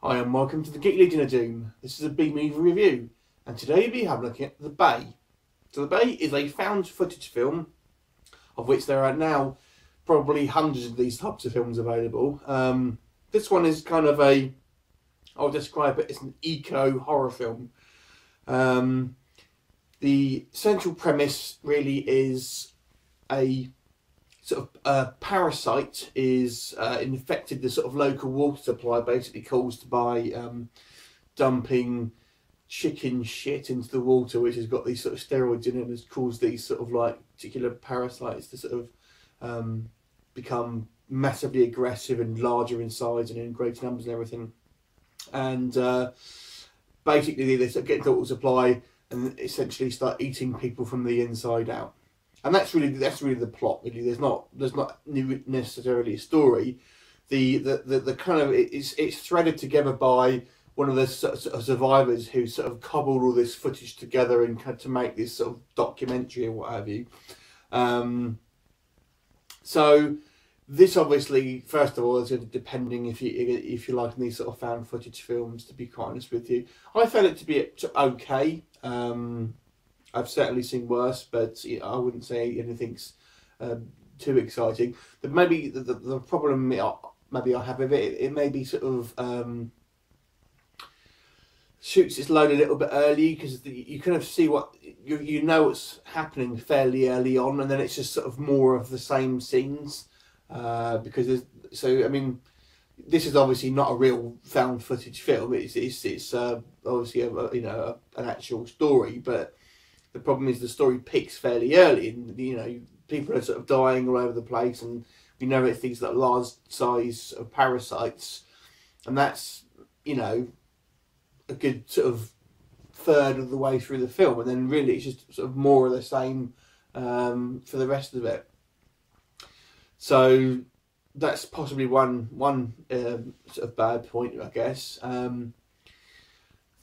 Hi and welcome to the Geek Legion of Doom. This is a B-movie review, and today we'll be having a look at The Bay. So The Bay is a found footage film, of which there are now probably hundreds of these types of films available. This one is kind of I'll describe it as an eco-horror film. The central premise really is a sort of parasite is infected the sort of local water supply, basically caused by dumping chicken shit into the water, which has got these sort of steroids in it and has caused these sort of like particular parasites to sort of become massively aggressive and larger in size and in greater numbers and everything. And basically they sort of get into water supply and essentially start eating people from the inside out. And that's really the plot. Really, there's not necessarily a story. The kind of it's threaded together by one of the sort of survivors who sort of cobbled all this footage together and had to make this sort of documentary or what have you. So this obviously, first of all, is depending if you like these sort of found footage films. To be quite honest with you, I found it to be okay. I've certainly seen worse, but I wouldn't say anything's too exciting. But maybe the problem maybe I have with it may be sort of shoots its load a little bit early, because you kind of see what you know what's happening fairly early on, and then it's just sort of more of the same scenes. Because I mean, this is obviously not a real found footage film. It's obviously an actual story, but the problem is the story peaks fairly early, and people are sort of dying all over the place, and we know it's these like large size of parasites, and that's a good sort of third of the way through the film, and then really it's just sort of more of the same for the rest of it. So that's possibly one sort of bad point, I guess.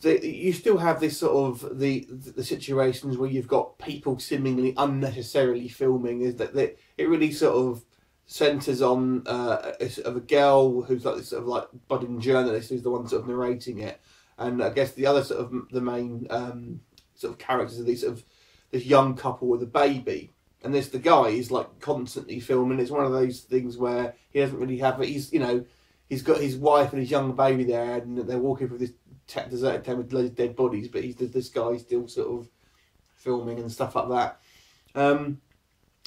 You still have this sort of the situations where you've got people seemingly unnecessarily filming. Is that it really sort of centres on a girl who's like this sort of like budding journalist who's the one sort of narrating it, and I guess the other sort of the main sort of characters are these sort of this young couple with a baby. And the guy is like constantly filming. It's one of those things where he doesn't really have it. He's got his wife and his young baby there, and they're walking through this deserted town with loads of dead bodies. But this guy's still sort of filming and stuff like that.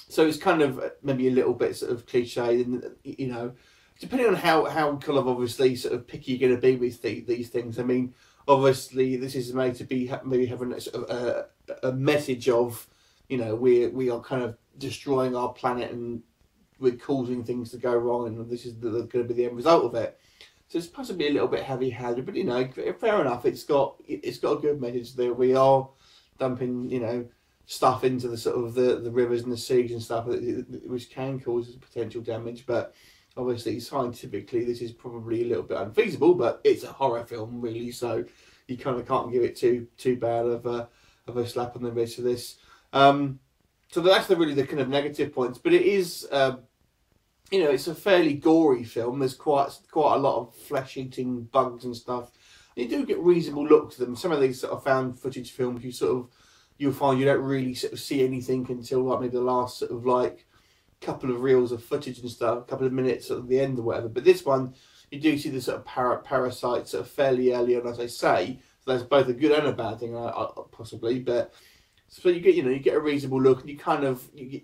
So it's kind of maybe a little bit sort of cliche, and depending on how kind of obviously sort of picky you're going to be with these things. I mean, obviously this is made to be maybe having a sort of a message of, we are kind of destroying our planet and we're causing things to go wrong, and this is going to be the end result of it. So it's possibly a little bit heavy-handed, but fair enough. It's got a good message that we are dumping stuff into the sort of the rivers and the seas and stuff, which can cause potential damage. But obviously, scientifically, this is probably a little bit unfeasible. But it's a horror film, really, so you kind of can't give it too bad of a slap on the wrist for this. So that's really the kind of negative points, but it is, it's a fairly gory film. There's quite a lot of flesh-eating bugs and stuff. You do get reasonable looks at them. Some of these sort of found footage films, you'll find you don't really sort of see anything until like maybe the last sort of like couple of reels of footage and stuff, a couple of minutes at the end or whatever. But this one, you do see the sort of parasites sort of fairly early on, as I say. So that's both a good and a bad thing, possibly, but. So you get a reasonable look, and you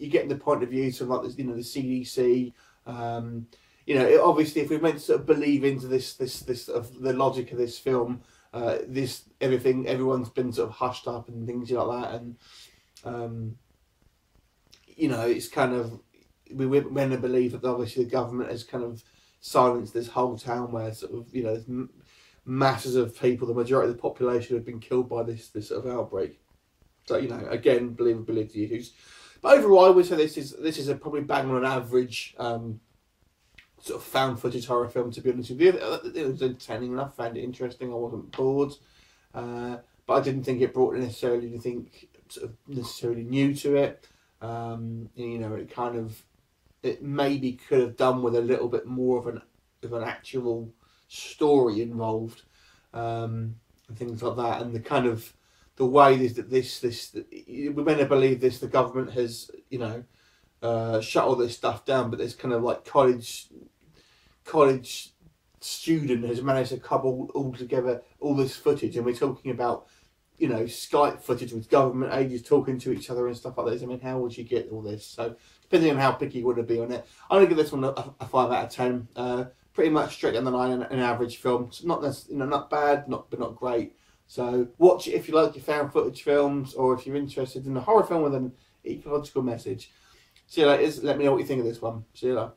get the point of view from like the CDC. Obviously, if we're meant to sort of believe into this sort of the logic of this film, everyone's been sort of hushed up and things like that, and it's kind of we're meant to believe that obviously the government has kind of silenced this whole town where sort of there's masses of people, the majority of the population have been killed by this sort of outbreak. So again, believability issues. But overall, I would say this is a probably bang on an average sort of found footage horror film. To be honest with you, it was entertaining enough. Found it interesting. I wasn't bored, but I didn't think it brought necessarily anything sort of necessarily new to it. It maybe could have done with a little bit more of an actual story involved, and things like that, and the kind of the way we're meant to believe this. The government has, you know, shut all this stuff down, but this kind of like college student has managed to cobble all together all this footage, and we're talking about, you know, Skype footage with government agents talking to each other and stuff like this. I mean, how would you get all this? So depending on how picky you want to be on it, I'm gonna give this one a 5 out of 10. Pretty much straight down the line, an average film. It's not not bad, but not great. So watch it if you like your found footage films, or if you're interested in a horror film with an ecological message. See you later. Let me know what you think of this one. See you later.